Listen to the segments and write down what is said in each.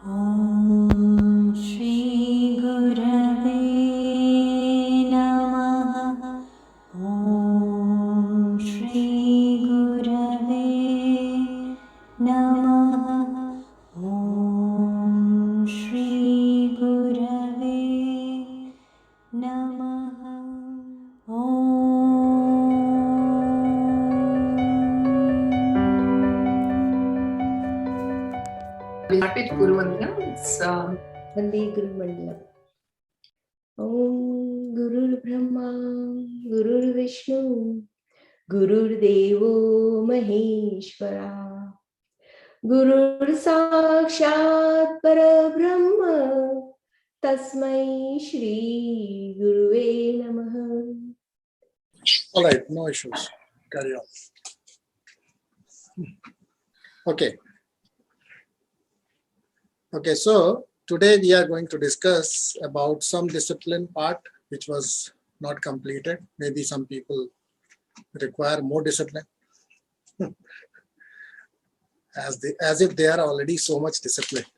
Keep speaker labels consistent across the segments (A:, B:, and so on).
A: ॐ श्री गुरवे नमः। ॐ श्री गुरवे नमः। ॐ श्री गुरवे नमः।
B: We start with Guru Vandanam. It's
C: Vande Guru Mandalam. Om Gurur Brahma, Gurur Vishnu, Gurur Devo Maheshwara, Gurur Sakshat Parabrahma, Tasmai Shri Guruve Namaha.
D: All right, no issues. Carry on. Okay, so today we are going to discuss about some discipline part which was not completed. Maybe some people require more discipline as if they are already so much disciplined.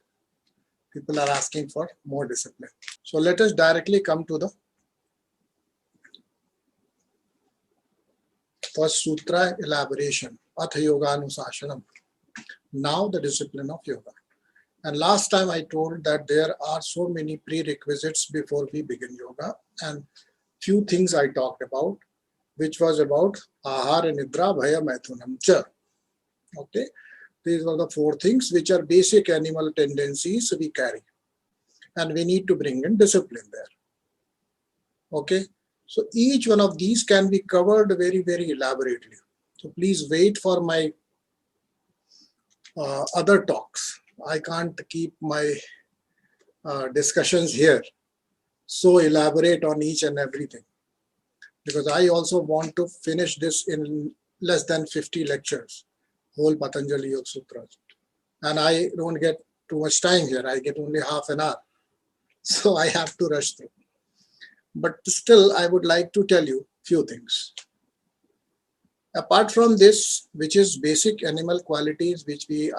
D: People are asking for more discipline. So let us directly come to the first sutra elaboration, Atha Yoga Anusashanam. Now the discipline of yoga. And last time I told that there are so many prerequisites before we begin yoga, and few things I talked about, which was about Ahara, Nidra, Bhaya, Maithunam cha. Okay, these are the four things which are basic animal tendencies we carry, and we need to bring in discipline there. Okay, so each one of these can be covered very, very elaborately. So please wait for my other talks. I can't keep my discussions here so elaborate on each and everything, because I also want to finish this in less than 50 lectures, whole Patanjali Yoga Sutras. And I don't get too much time here. I get only half an hour. So I have to rush through. But still, I would like to tell you few things. Apart from this, which is basic animal qualities which we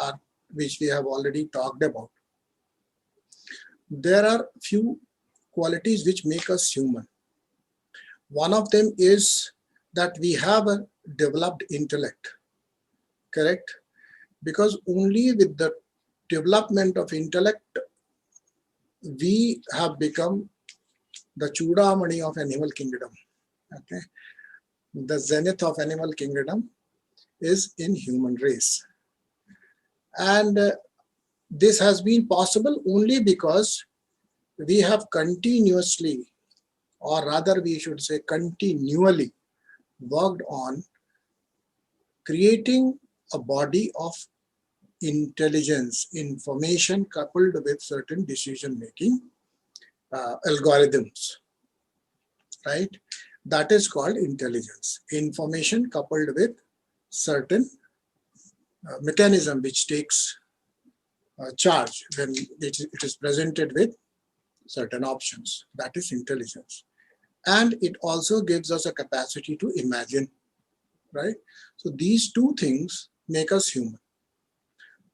D: have already talked about, there are few qualities which make us human. One of them is that we have a developed intellect, correct? Because only with the development of intellect, we have become the Chudamani of animal kingdom. Okay, the zenith of animal kingdom is in human race. And this has been possible only because we have continuously, or rather we should say continually, worked on creating a body of intelligence, information coupled with certain decision-making algorithms, right? That is called intelligence. Information coupled with certain mechanism which takes charge when it is presented with certain options. That is intelligence. And it also gives us a capacity to imagine, right? So these two things make us human.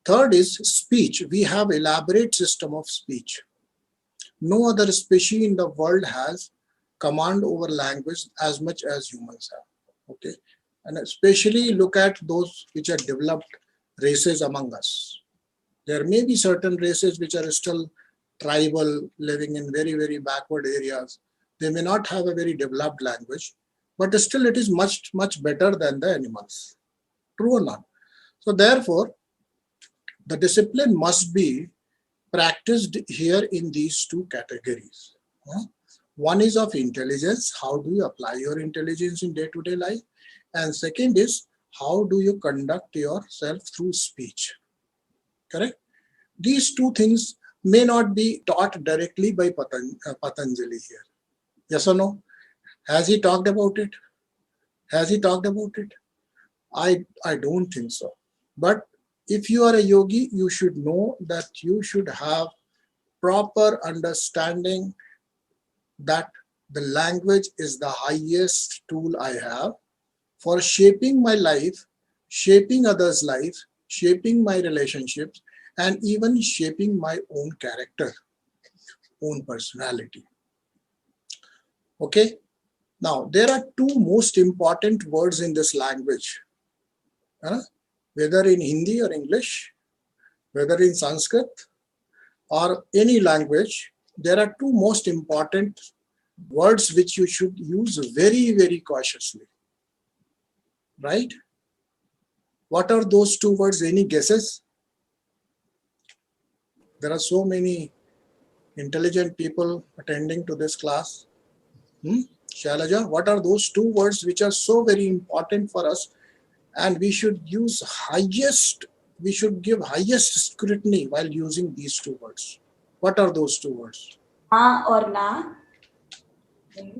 D: Third is speech. We have elaborate system of speech. No other species in the world has command over language as much as humans have. Okay, and especially look at those which are developed races among us. There may be certain races which are still tribal, living in very, very backward areas. They may not have a very developed language, but still it is much, much better than the animals. True or not? So therefore, the discipline must be practiced here in these two categories. One is of intelligence. How do you apply your intelligence in day-to-day life? And second is, how do you conduct yourself through speech? Correct? These two things may not be taught directly by Patanjali here. Yes or no? Has he talked about it? Has he talked about it? I don't think so. But if you are a yogi, you should know that you should have proper understanding that the language is the highest tool I have for shaping my life, shaping others' life, shaping my relationships, and even shaping my own character, own personality. Okay. Now, there are two most important words in this language, whether in Hindi or English, whether in Sanskrit or any language. There are two most important words which you should use very, very cautiously. Right? What are those two words? Any guesses? There are so many intelligent people attending to this class. Shailaja, what are those two words which are so very important for us, and we should use we should give highest scrutiny while using these two words? What are those two words?
A: or na.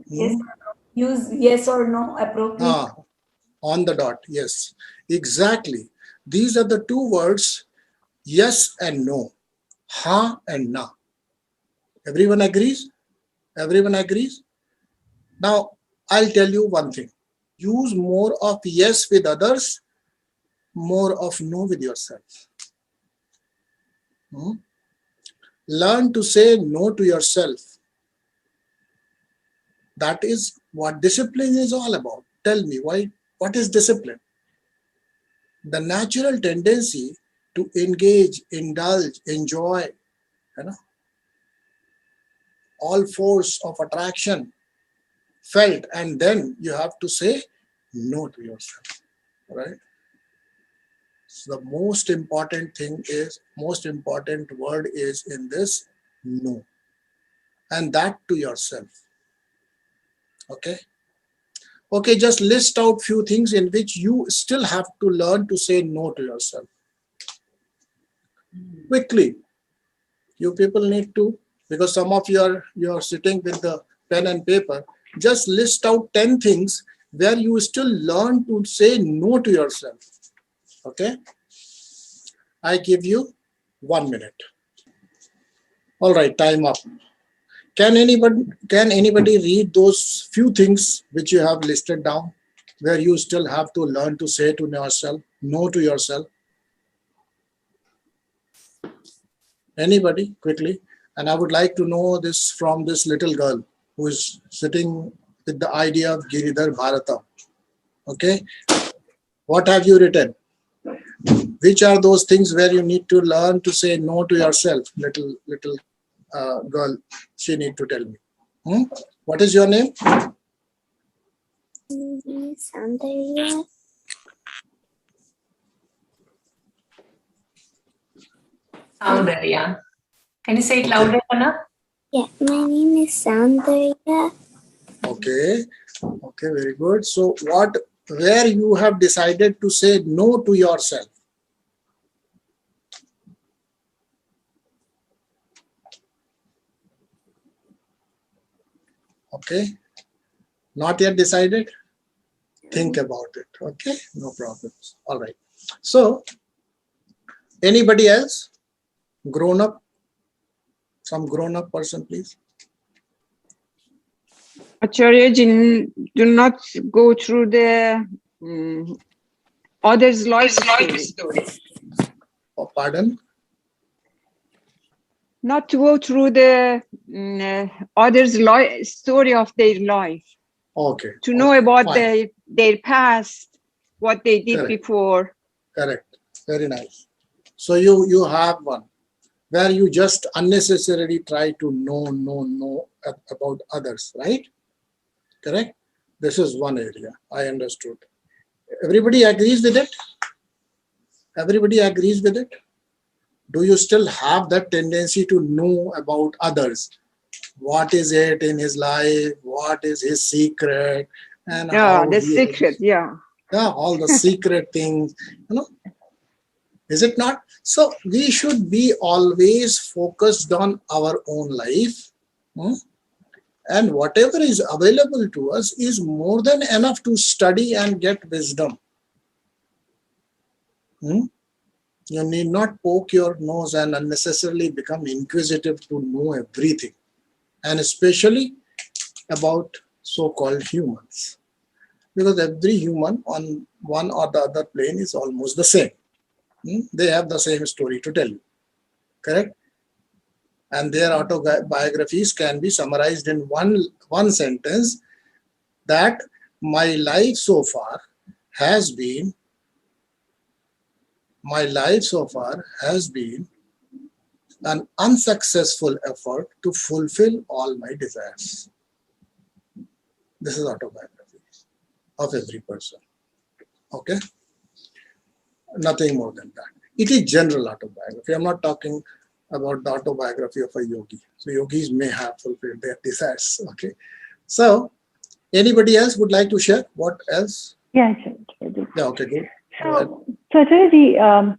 A: Yes. Use yes or no appropriate.
D: On the dot. Yes, exactly. These are the two words, yes and no, ha and na. Everyone agrees? Everyone agrees? Now, I'll tell you one thing. Use more of yes with others, more of no with yourself. Learn to say no to yourself. That is what discipline is all about. Tell me, what is discipline? The natural tendency to engage, indulge, enjoy, all force of attraction felt, and then you have to say no to yourself, right? So the most important word is in this, no, and that to yourself. Okay, just list out few things in which you still have to learn to say no to yourself. Quickly, you people need to, because some of you are sitting with the pen and paper. Just list out 10 things where you still learn to say no to yourself. Okay? I give you 1 minute. All right, time up. Can anybody read those few things which you have listed down where you still have to learn to say to yourself, no to yourself? Anybody, quickly? And I would like to know this from this little girl who is sitting with the idea of Giridhar Bharata. Okay? What have you written? Which are those things where you need to learn to say no to yourself? Little girl, she need to tell me. What is your name?
E: Soundarya.
B: Soundarya. Can you say it louder, Anna?
E: Yeah, my name is Soundarya.
D: Okay, very good. So where you have decided to say no to yourself? Okay, not yet decided? Think about it. Okay, no problems. All right. So, anybody else? Grown up? Some grown up person, please.
F: Acharya, do not go through the others' life story.
D: Oh, pardon?
F: Not to go through the others' story of their life.
D: Okay.
F: To know about
D: fine.
F: their past, what they did before.
D: Correct. Very nice. So you have one where you just unnecessarily try to know about others, right? Correct? This is one area. I understood. Everybody agrees with it? Everybody agrees with it? Do you still have that tendency to know about others? What is it in his life? What is his secret? And
F: yeah, the secret,
D: yeah, all the secret things, Is it not? So we should be always focused on our own life. And whatever is available to us is more than enough to study and get wisdom. You need not poke your nose and unnecessarily become inquisitive to know everything. And especially about so-called humans. Because every human on one or the other plane is almost the same. They have the same story to tell you. correct? And their autobiographies can be summarized in one sentence, that my life so far has been an unsuccessful effort to fulfill all my desires. This is autobiography of every person. Okay? Nothing more than that. It is general autobiography. I'm not talking about the autobiography of a yogi. So yogis may have fulfilled their desires. Okay. So anybody else would like to share? What else?
G: Yeah, sure.
D: Yeah, okay, good.
G: So Acharya,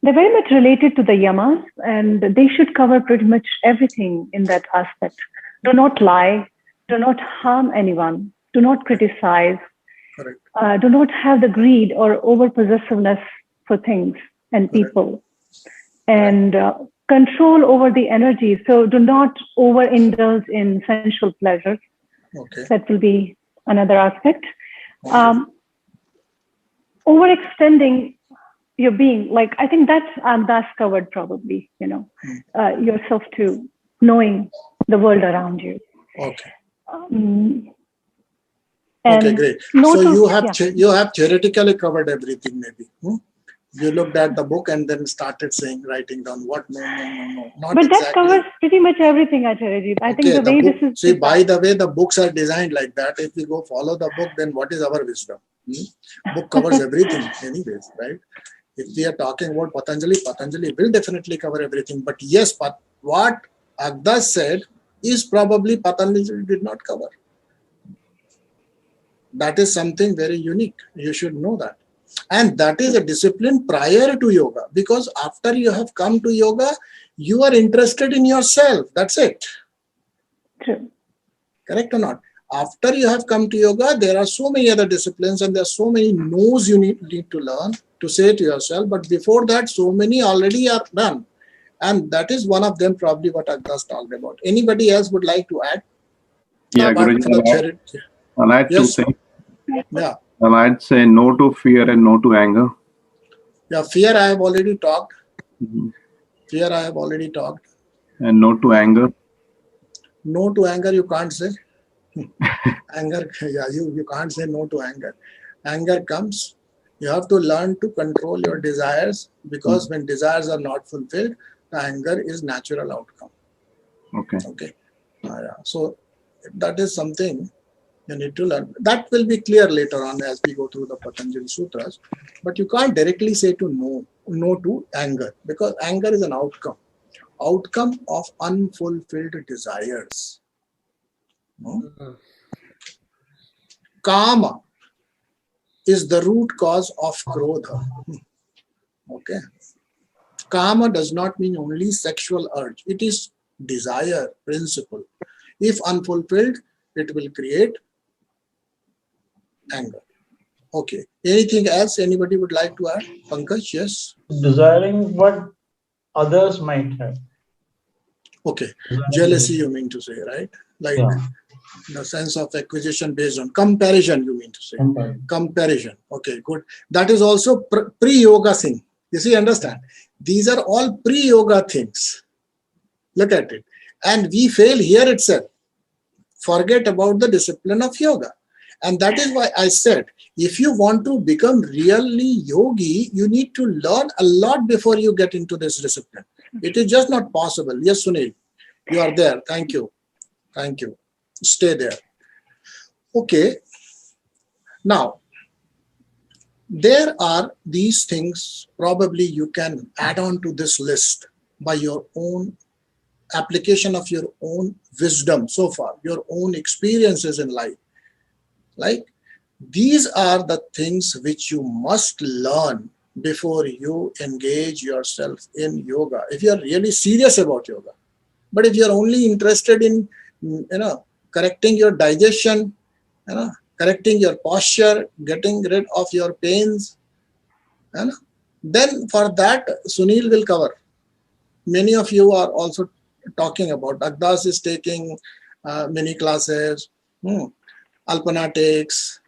G: they're very much related to the yamas, and they should cover pretty much everything in that aspect. Do not lie, do not harm anyone, do not criticize,
D: correct.
G: Do not have the greed or over possessiveness for things and people, and control over the energy. So do not overindulge in sensual pleasures.
D: Okay.
G: That will be another aspect. Overextending your being, like I think that's covered probably, yourself to knowing the world around you.
D: Okay.
G: Okay,
D: great. So you have theoretically covered everything, maybe. You looked at the book and then started writing down what? No. Not
G: but
D: exactly.
G: That covers pretty much everything, Acharya. I think the way
D: book,
G: this is.
D: See, by the way, the books are designed like that. If we go follow the book, then what is our wisdom? Book covers everything, anyways, right? If we are talking about Patanjali will definitely cover everything. But yes, but what Agdas said is probably Patanjali did not cover. That is something very unique. You should know that. And that is a discipline prior to yoga, because after you have come to yoga, you are interested in yourself. That's it.
G: True.
D: Correct or not? After you have come to yoga, there are so many other disciplines and there are so many no's you need to learn to say to yourself. But before that, so many already are done. And that is one of them, probably what Agdas talked about. Anybody else would like to add?
H: Yeah, Guruji, I'll add
D: yes.
H: 2 things.
D: Yeah.
H: I'd say no to fear and no to anger.
D: Yeah, fear I have already talked.
H: Mm-hmm.
D: Fear I have already talked.
H: And no to anger.
D: No to anger you can't say. Anger, yeah, you can't say no to anger. Anger comes. You have to learn to control your desires, because when desires are not fulfilled, the anger is natural outcome. Okay. So that is something you need to learn. That will be clear later on as we go through the Patanjali Sutras. But you can't directly say to no to anger, because anger is an outcome of unfulfilled desires. Kama is the root cause of Krodha. Okay. Kama does not mean only sexual urge. It is desire, principle. If unfulfilled, it will create anger. Okay. Anything else anybody would like to add? Pankaj, yes?
I: Desiring what others might have.
D: Okay. Jealousy, you mean to say, right? Like the sense of acquisition based on comparison, you mean to say. Comparison. Okay, good. That is also pre-yoga thing. You see, understand? These are all pre-yoga things. Look at it. And we fail here itself. Forget about the discipline of yoga. And that is why I said, if you want to become really yogi, you need to learn a lot before you get into this discipline. It is just not possible. Yes, Sunil, you are there. Thank you. Thank you. Stay there. Okay. Now, there are these things probably you can add on to this list by your own application of your own wisdom so far, your own experiences in life. Like, these are the things which you must learn before you engage yourself in yoga, if you are really serious about yoga. But if you are only interested in, correcting your digestion, correcting your posture, getting rid of your pains, then for that, Sunil will cover. Many of you are also talking about. Agdas is taking mini classes, Alpana takes,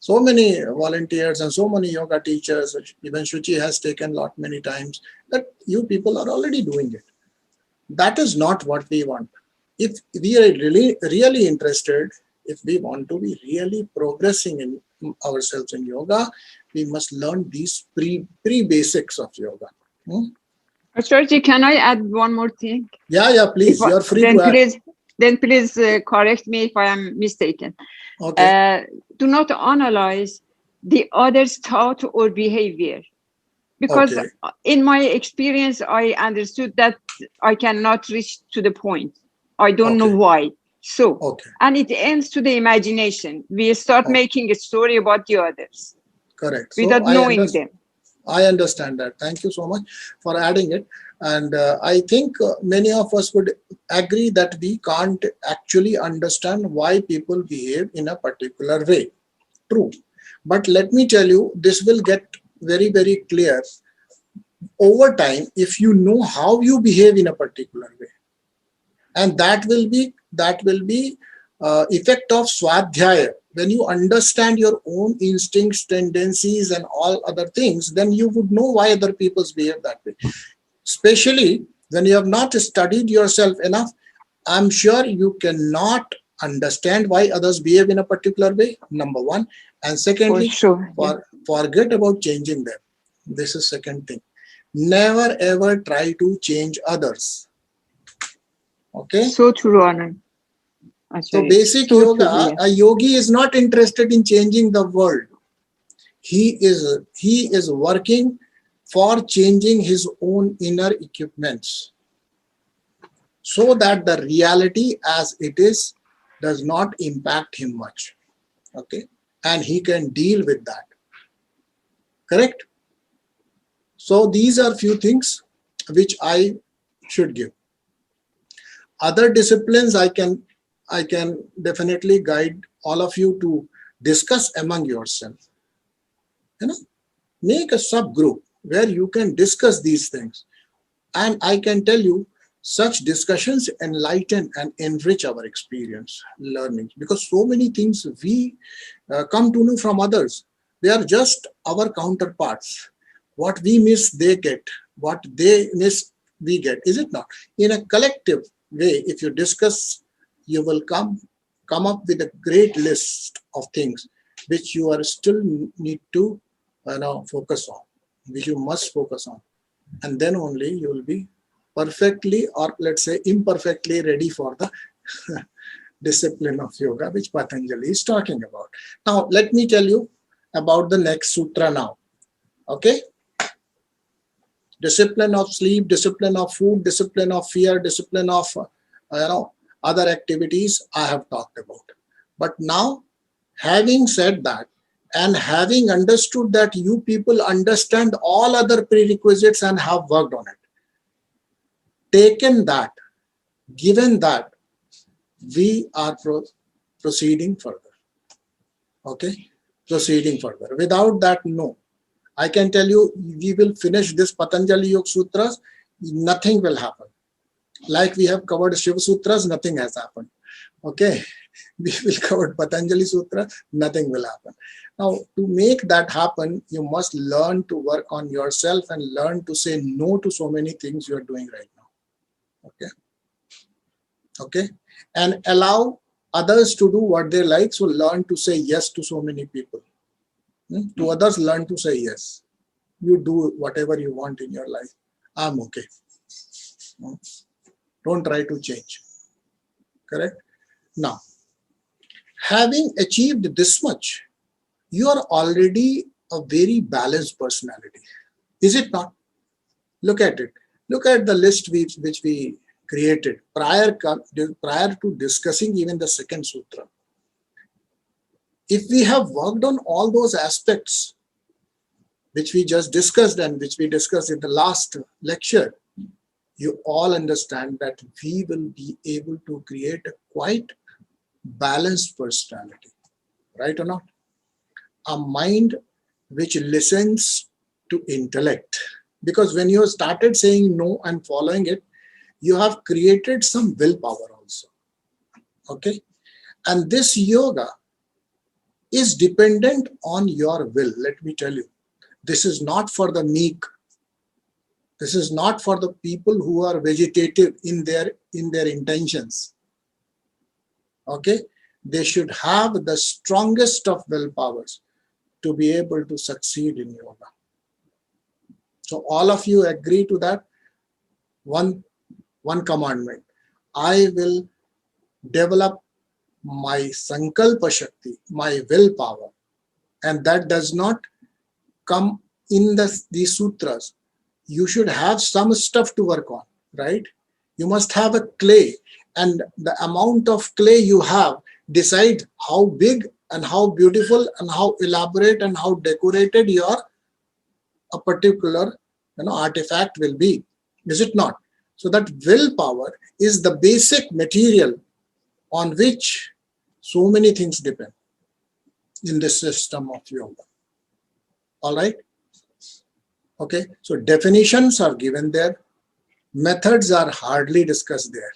D: So many volunteers and so many yoga teachers, even Shuchi has taken lot many times, that you people are already doing it. That is not what we want. If we are really interested, if we want to be really progressing in ourselves in yoga, we must learn these pre-basics of yoga.
F: Acharya, can I add one more thing?
D: Yeah, please. You are free to add.
F: Then please correct me if I am mistaken.
D: Okay.
F: Do not analyze the other's thought or behavior. Because in my experience, I understood that I cannot reach to the point. I don't know why. So, and it ends to the imagination. We start making a story about the others.
D: Correct.
F: Without knowing them.
D: I understand that. Thank you so much for adding it. And I think many of us would agree that we can't actually understand why people behave in a particular way. True. But let me tell you, this will get very, very clear over time if you know how you behave in a particular way. And that will be effect of Swadhyaya. When you understand your own instincts, tendencies, and all other things, then you would know why other people behave that way. Especially when you have not studied yourself enough, I'm sure you cannot understand why others behave in a particular way, number one. And secondly, forget about changing them. This is second thing. Never ever try to change others. Okay? So
F: true, Anand.
D: So basic yoga, a yogi is not interested in changing the world. He is working for changing his own inner equipments so that the reality as it is does not impact him much. Okay? And he can deal with that. Correct? So these are few things which I should give. Other disciplines I can definitely guide all of you to discuss among yourself. Make a subgroup where you can discuss these things. And I can tell you, such discussions enlighten and enrich our experience, learning, because so many things we come to know from others. They are just our counterparts. What we miss, they get. What they miss, we get. Is it not? In a collective way, if you discuss, you will come up with a great list of things which you are still need to focus on, which you must focus on. And then only you will be perfectly, or let's say imperfectly, ready for the discipline of yoga, which Patanjali is talking about. Now, let me tell you about the next sutra now. Okay? Discipline of sleep, discipline of food, discipline of fear, discipline of other activities I have talked about. But now, having said that, and having understood that you people understand all other prerequisites and have worked on it, taken that, given that, we are proceeding further. Okay? Proceeding further. Without that, no. I can tell you, we will finish this Patanjali Yoga Sutras, nothing will happen. Like we have covered Shiva Sutras, nothing has happened. Okay? We will cover Patanjali Sutra, nothing will happen. Now, to make that happen, you must learn to work on yourself and learn to say no to so many things you are doing right now. Okay? Okay? And allow others to do what they like, so learn to say yes to so many people. To others, learn to say yes. You do whatever you want in your life. I'm okay. Don't try to change. Correct? Now, having achieved this much, you are already a very balanced personality. Is it not? Look at it. Look at the list which we created prior to discussing even the second sutra. If we have worked on all those aspects which we just discussed and which we discussed in the last lecture, you all understand that we will be able to create a quite balanced personality. Right or not? A mind which listens to intellect. Because when you started saying no and following it, you have created some willpower also. Okay? And this yoga is dependent on your will. Let me tell you, this is not for the meek. This is not for the people who are vegetative in their intentions. Okay, they should have the strongest of willpowers to be able to succeed in yoga. So all of you agree to that one commandment. I will develop my sankalpa shakti, my willpower, and that does not come in these sutras. You should have some stuff to work on, right? You must have a clay, and the amount of clay you have decide how big and how beautiful and how elaborate and how decorated a particular artifact will be. Is it not? So that willpower is the basic material on which so many things depend in this system of yoga. All right? Okay, so definitions are given there. Methods are hardly discussed there.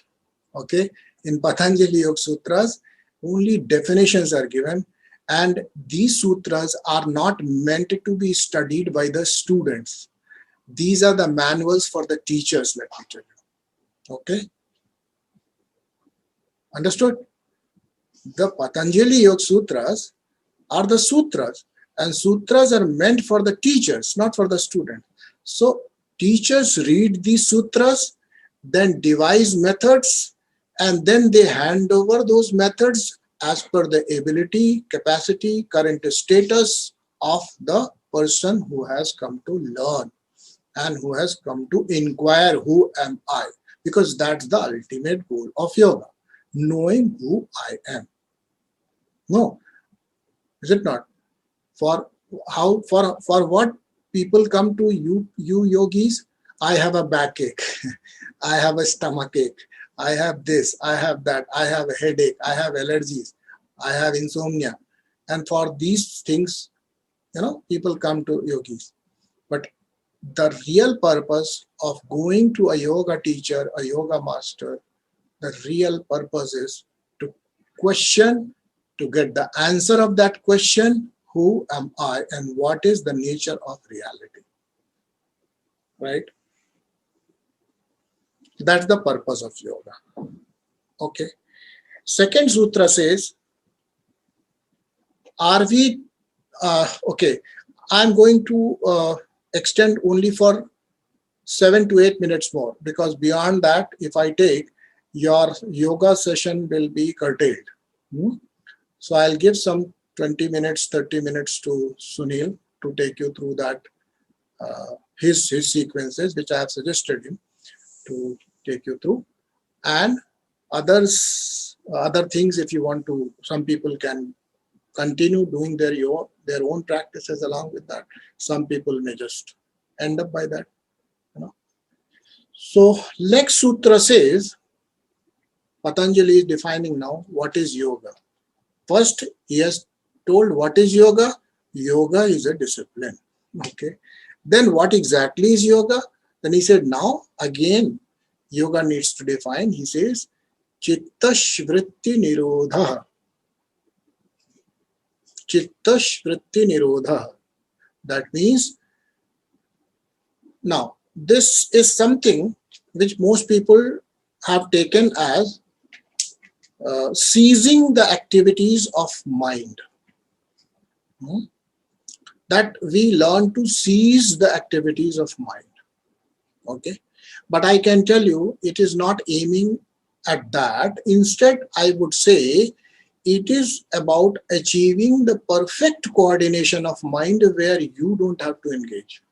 D: Okay, in Patanjali Yoga Sutras, only definitions are given, and these sutras are not meant to be studied by the students. These are the manuals for the teachers, let me tell you. Okay, understood? The Patanjali Yoga Sutras are the sutras, and sutras are meant for the teachers, not for the students. So teachers read these sutras, then devise methods, and then they hand over those methods as per the ability, capacity, current status of the person who has come to learn and who has come to inquire, who am I? Because that's the ultimate goal of yoga, knowing who I am. No, is it not? For what people come to you yogis? I have a backache, I have a stomach ache, I have this, I have that, I have a headache, I have allergies, I have insomnia. And for these things, people come to yogis. But the real purpose of going to a yoga teacher, a yoga master, the real purpose is to question, to get the answer of that question, who am I and what is the nature of reality, right? That's the purpose of yoga. Okay. Second sutra says, okay, I'm going to extend only for 7 to 8 minutes more, because beyond that, if I take, your yoga session will be curtailed. So I'll give some 20 minutes, 30 minutes to Sunil to take you through that, his sequences, which I have suggested him to take you through. And other things, if you want to, some people can continue doing their own practices along with that. Some people may just end up by that. So next sutra says, Patanjali is defining now what is yoga. First, he has told what is yoga. Yoga is a discipline. Okay. Then what exactly is yoga? Then he said, now again, yoga needs to define. He says, Chitta Shvritti Nirodha. Chitta Shvritti Nirodha. That means, now, this is something which most people have taken as ceasing the activities of mind. That we learn to cease the activities of mind. Okay. But I can tell you, it is not aiming at that. Instead, I would say it is about achieving the perfect coordination of mind where you don't have to engage.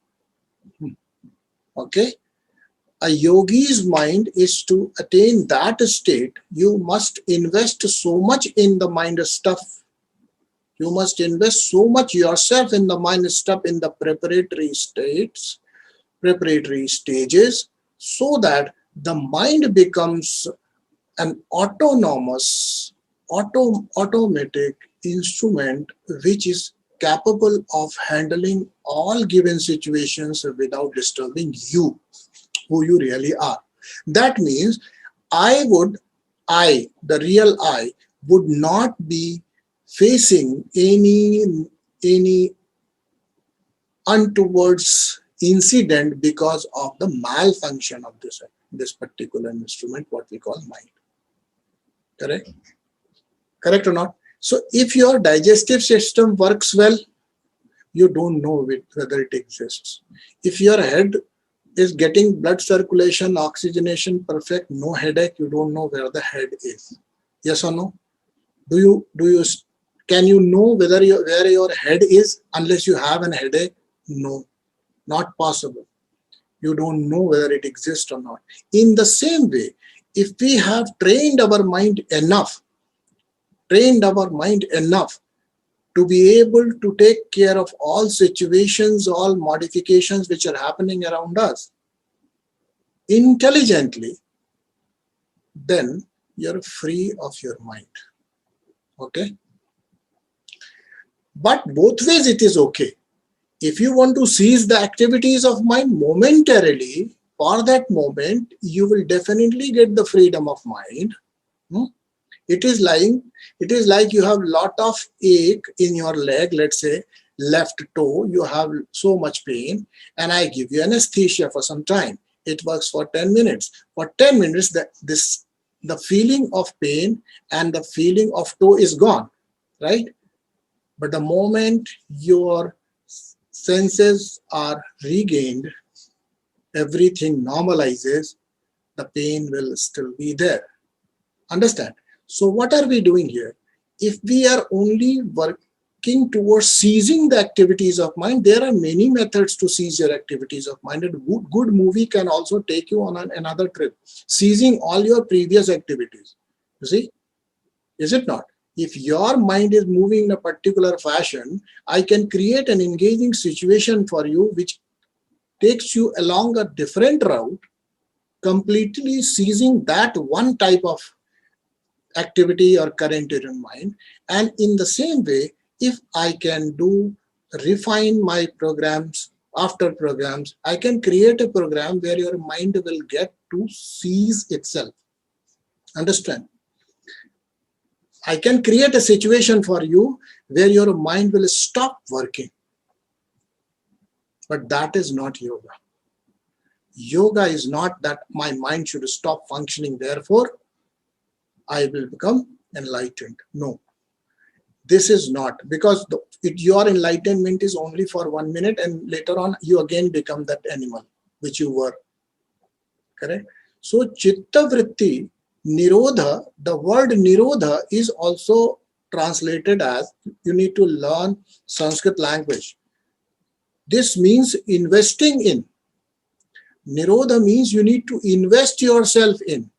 D: Okay. A yogi's mind is to attain that state. You must invest so much in the mind stuff. You must invest so much yourself in the mind stuff in the preparatory stages, so that the mind becomes an autonomous, automatic instrument which is capable of handling all given situations without disturbing you, who you really are. That means the real I, would not be facing any untowards incident because of the malfunction of this particular instrument, what we call mind. Correct? Correct or not? So if your digestive system works well, you don't know whether it exists. If your head is getting blood circulation, oxygenation perfect, no headache, you don't know where the head is. Yes or no? Can you know where your head is unless you have a headache? No, not possible. You don't know whether it exists or not. In the same way, if we have trained our mind enough to be able to take care of all situations, all modifications which are happening around us intelligently, then you're free of your mind. Okay? But both ways it is okay. If you want to seize the activities of mind momentarily, for that moment, you will definitely get the freedom of mind. It is like you have lot of ache in your leg, let's say left toe, you have so much pain, and I give you anesthesia for some time. It works for 10 minutes. For 10 minutes, the feeling of pain and the feeling of toe is gone, right? But the moment your senses are regained, everything normalizes, the pain will still be there. Understand? So what are we doing here? If we are only working towards seizing the activities of mind, there are many methods to seize your activities of mind. And a good movie can also take you on another trip, seizing all your previous activities. You see? Is it not? If your mind is moving in a particular fashion, I can create an engaging situation for you which takes you along a different route, completely seizing that one type of activity or current in your mind. And in the same way, if I can refine my programs after programs, I can create a program where your mind will get to seize itself. Understand? I can create a situation for you where your mind will stop working. But that is not yoga. Yoga is not that my mind should stop functioning, therefore I will become enlightened. No, this is not, because your enlightenment is only for 1 minute and later on you again become that animal which you were. Correct? So chitta vritti, nirodha, the word nirodha is also translated as, you need to learn Sanskrit language. This means investing in. Nirodha means you need to invest yourself in.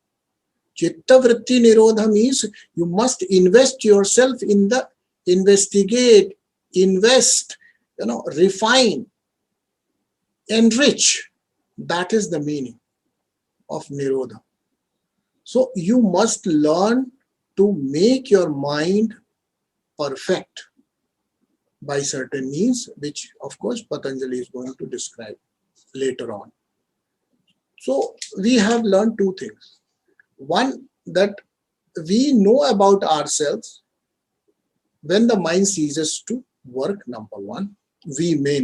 D: Chitta vritti nirodha means you must invest yourself in the investigate, invest, refine, enrich. That is the meaning of nirodha. So you must learn to make your mind perfect by certain means, which of course Patanjali is going to describe later on. So we have learned two things. One, that we know about ourselves when the mind ceases to work, number one. We may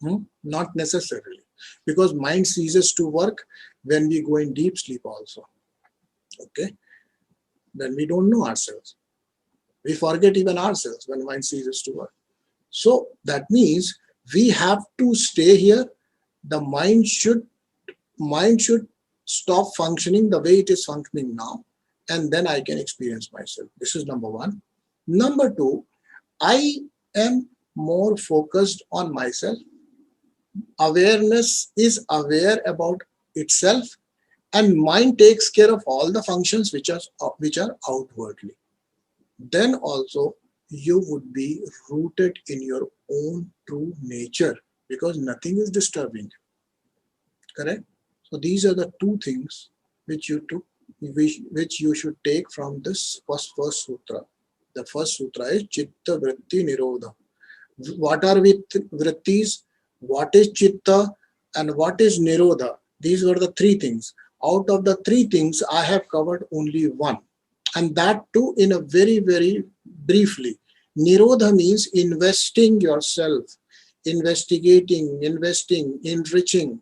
D: know, not necessarily, because mind ceases to work when we go in deep sleep also. Okay, then we don't know ourselves. We forget even ourselves when mind ceases to work. So that means we have to stay here. The mind should stop functioning the way it is functioning now, and then I can experience myself. This is number one. Number two, I am more focused on myself. Awareness is aware about itself, and mind takes care of all the functions which are outwardly. Then also you would be rooted in your own true nature, because nothing is disturbing you. Correct? So these are the two things which you should take from this first sutra. The first sutra is Chitta Vritti Nirodha. What are vrittis? What is Chitta? And what is Nirodha? These were the three things. Out of the three things, I have covered only one. And that too in a very, very briefly. Nirodha means investing yourself, investigating, investing, enriching.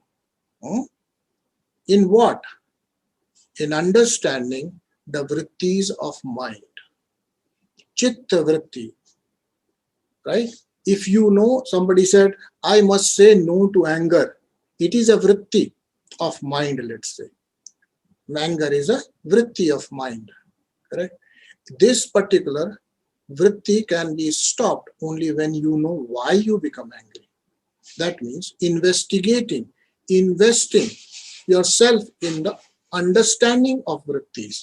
D: In what? In understanding the vrittis of mind. Chitta vritti. Right? If you know, somebody said, I must say no to anger. It is a vritti of mind, let's say. Anger is a vritti of mind. Correct? This particular vritti can be stopped only when you know why you become angry. That means investigating, investing yourself in the understanding of vrittis.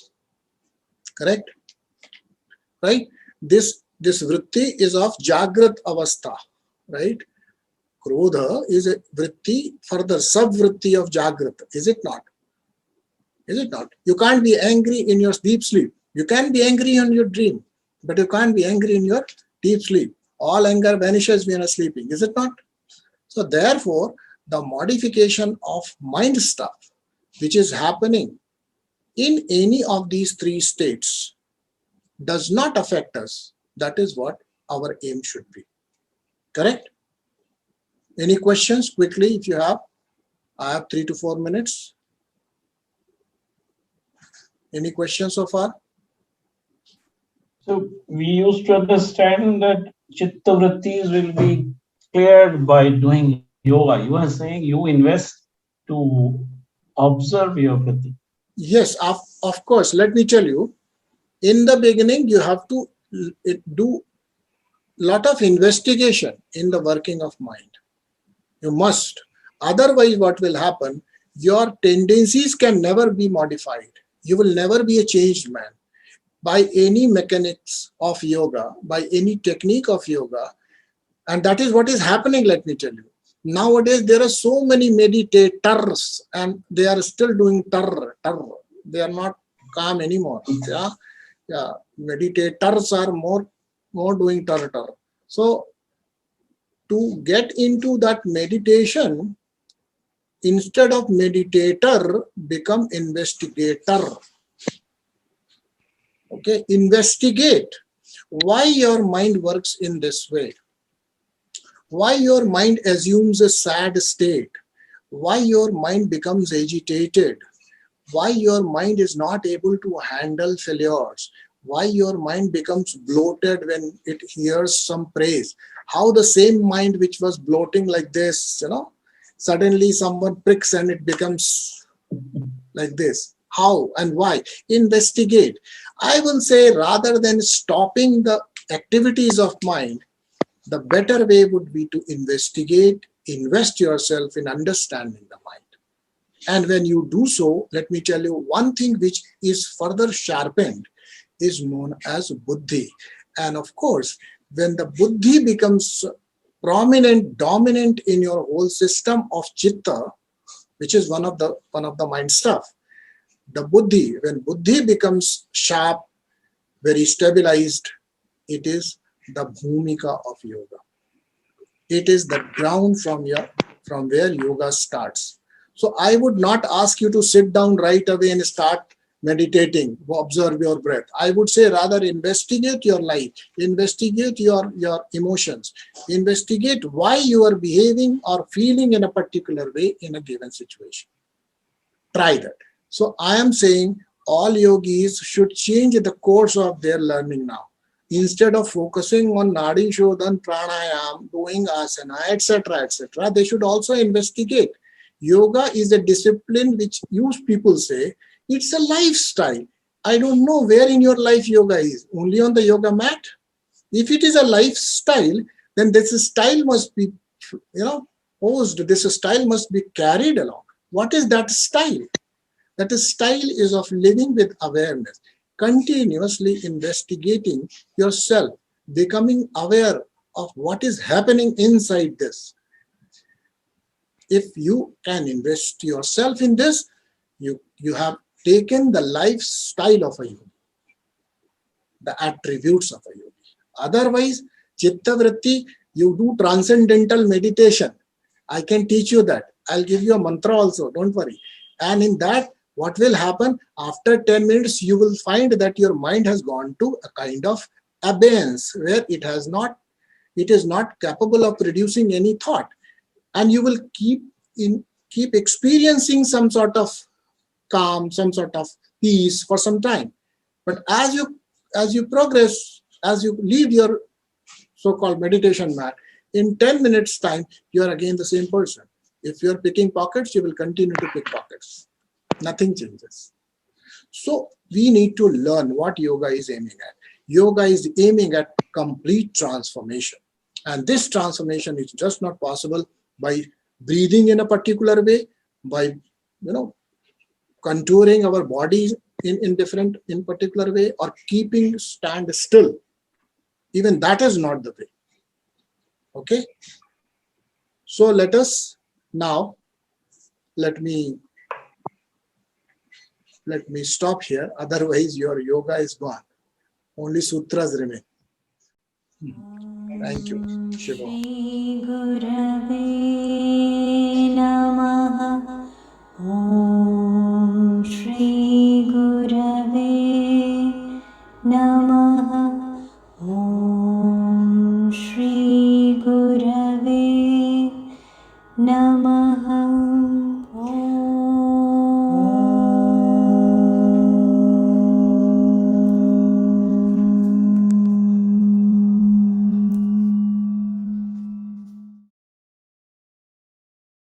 D: Correct? Right? This vritti is of Jagrat Avastha. Right? Krodha is a vritti, further sub-vritti of Jagrat. Is it not? Is it not? You can't be angry in your deep sleep. You can be angry in your dream, but you can't be angry in your deep sleep. All anger vanishes when you are sleeping. Is it not? So therefore, the modification of mind stuff, which is happening in any of these three states, does not affect us. That is what our aim should be. Correct? Any questions quickly if you have? I have 3 to 4 minutes. Any questions so far?
I: So we used to understand that chitta vrittis will be cleared by doing yoga. You are saying you invest to observe your vritti.
D: Yes, of course. Let me tell you, in the beginning, you have to do lot of investigation in the working of mind. You must. Otherwise, what will happen? Your tendencies can never be modified. You will never be a changed man. By any mechanics of yoga, by any technique of yoga, and that is what is happening, let me tell you. Nowadays, there are so many meditators and they are still doing tar. They are not calm anymore. Yeah. Meditators are more doing tar. So, to get into that meditation, instead of meditator, become investigator. Okay, investigate why your mind works in this way, why your mind assumes a sad state, why your mind becomes agitated, why your mind is not able to handle failures, why your mind becomes bloated when it hears some praise, how the same mind which was bloating like this, suddenly someone pricks and it becomes like this. How and why? Investigate. I will say, rather than stopping the activities of mind, the better way would be to investigate, invest yourself in understanding the mind. And when you do so, let me tell you, one thing which is further sharpened is known as buddhi. And of course, when the buddhi becomes prominent, dominant in your whole system of chitta, which is one of the mind stuff, the buddhi, when buddhi becomes sharp, very stabilized, it is the bhumika of yoga. It is the ground from where yoga starts. So I would not ask you to sit down right away and start meditating, observe your breath. I would say rather investigate your life, investigate your emotions, investigate why you are behaving or feeling in a particular way in a given situation. Try that. So I am saying all yogis should change the course of their learning now. Instead of focusing on Nadi Shodhan, Pranayam, doing asana, etc., they should also investigate. Yoga is a discipline which people say it's a lifestyle. I don't know where in your life yoga is. Only on the yoga mat? If it is a lifestyle, then this style must be, posed. This style must be carried along. What is that style? That style is of living with awareness, continuously investigating yourself, becoming aware of what is happening inside this. If you can invest yourself in this, you have taken the lifestyle of a yogi, the attributes of a yogi. Otherwise, chitta vritti, you do transcendental meditation. I can teach you that. I'll give you a mantra also, don't worry. And in that, what will happen? After 10 minutes, you will find that your mind has gone to a kind of abeyance, where it is not capable of producing any thought, and you will keep experiencing some sort of calm, some sort of peace for some time. But as you progress, as you leave your so-called meditation mat, in 10 minutes time, you are again the same person. If you are picking pockets, you will continue to pick pockets. Nothing changes. So we need to learn what yoga is aiming at. Yoga is aiming at complete transformation. And this transformation is just not possible by breathing in a particular way, by contouring our bodies in particular way, or keeping stand still. Even that is not the way. Okay? So let us now, let me stop here. Otherwise your yoga is gone. Only sutras remain. Thank you. Shiva.